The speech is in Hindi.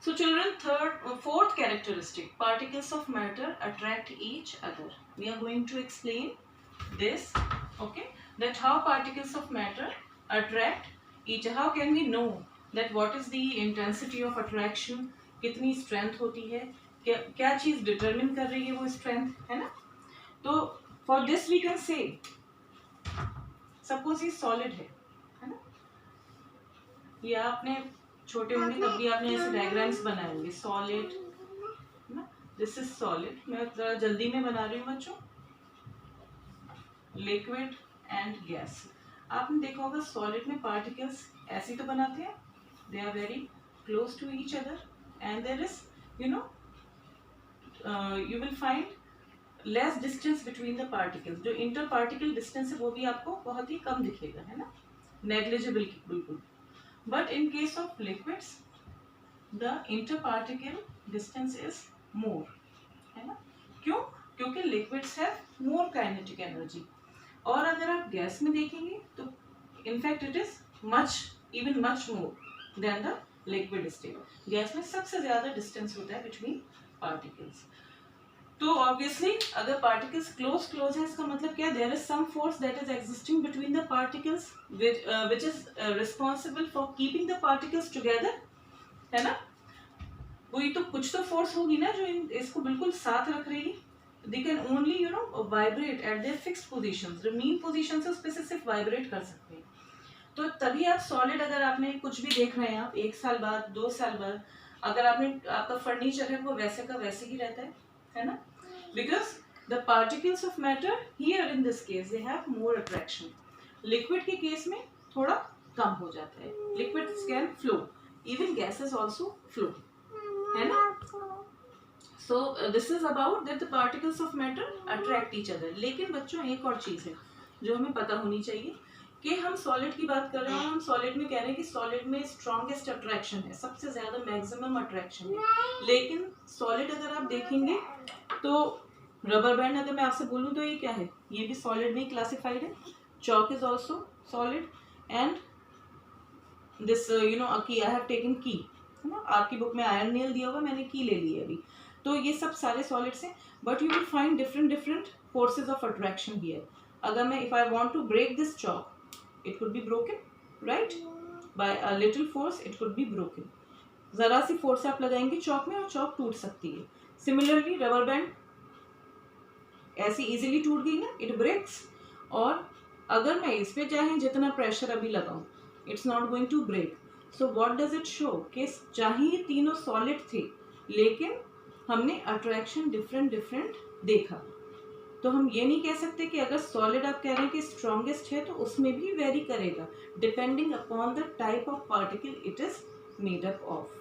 So children, fourth characteristic, particles of matter attract each other. We are going to explain this, okay, that how particles of matter attract each. How can we know that what is the intensity of attraction, कितनी strength होती है, क्या चीज determine कर रही है वो strength, है ना? तो for this we can say, suppose ये solid है ना? ये आपने छोटे होंगे तब भी आपने ऐसे डायग्राम्स बनाए होंगे, सॉलिड ना, दिस इज सॉलिड. मैं जरा जल्दी में बना रही हूँ बच्चों. Liquid and gas. आपने देखा होगा सॉलिड में पार्टिकल्स ऐसे तो बनाते हैं, they are very close to each other and there is you will find less distance between the particles. जो इंटर पार्टिकल डिस्टेंस है वो भी आपको बहुत ही कम दिखेगा, है ना, नेग्लिजिबल बिल्कुल. But in case of liquids, the interparticle distance is more, है ना? क्यों? क्योंकि liquids have more kinetic energy. और अगर आप गैस में देखेंगे तो in fact it is even much more than the liquid state. गैस में सबसे ज़्यादा distance होता है between particles. तो ऑब्वियसली अगर पार्टिकल्स क्लोज है इसका मतलब क्या, there is some force that is existing between the particles which is responsible for keeping the particles together, है ना? कोई तो कुछ तो फोर्स होगी ना जो इसको बिल्कुल साथ रख रही है. They can only vibrate eight there fixed positions. Mean position से उस पे सिर्फ वाइब्रेट कर सकते हैं. तो तभी आप सॉलिड, अगर आपने कुछ भी देख रहे हैं आप 1 साल बाद 2 साल बाद, अगर आपका फर्नीचर है वो वैसे का वैसे ही रहता है ना? Because the particles of matter here in this case they have more attraction. Liquid के केस में थोड़ा कम हो जाता है. Liquids can flow, even gases also flow, है ना? So this is about that the particles of matter attract each other. लेकिन बच्चों एक और चीज़ है जो हमें पता होनी चाहिए कि हम सॉलिड की बात कर रहे हैं और हम सॉलिड में कह रहे हैं कि सॉलिड में स्ट्रॉन्गेस्ट अट्रैक्शन है, सबसे ज़्यादा मैक्सिमम अट्रैक्शन है. लेकिन सॉलिड अगर आप देखेंगे तो रबर बैंड, अगर मैं आपसे बोलूँ तो ये क्या है, ये भी सॉलिड में क्लासिफाइड है. Chalk is also solid and this की आई हैव टेकन की, है ना? आपकी बुक में आयरन नेल दिया हुआ, मैंने की ले ली है अभी. तो ये सब सारे सॉलिड्स हैं, but you will find different forces of attraction here. अगर मैं if I want to break this chalk, it could be broken, right? By a little force it could be broken. जरा सी फोर्स आप लगाएंगे चॉक में और चॉक टूट सकती है. सिमिलरली रबर बैंड ऐसी इजीली टूट गई ना, इट ब्रेक्स. और अगर मैं इस पे चाहे जितना प्रेशर अभी लगाऊं, it's not going to break. So what does it show कि चाहे ये तीनों सॉलिड थे लेकिन हमने अट्रैक्शन डिफरेंट देखा. तो हम ये नहीं कह सकते कि अगर सॉलिड आप कह रहे हैं कि स्ट्रॉन्गेस्ट है तो उसमें भी वेरी करेगा depending upon the type of particle it is made up of.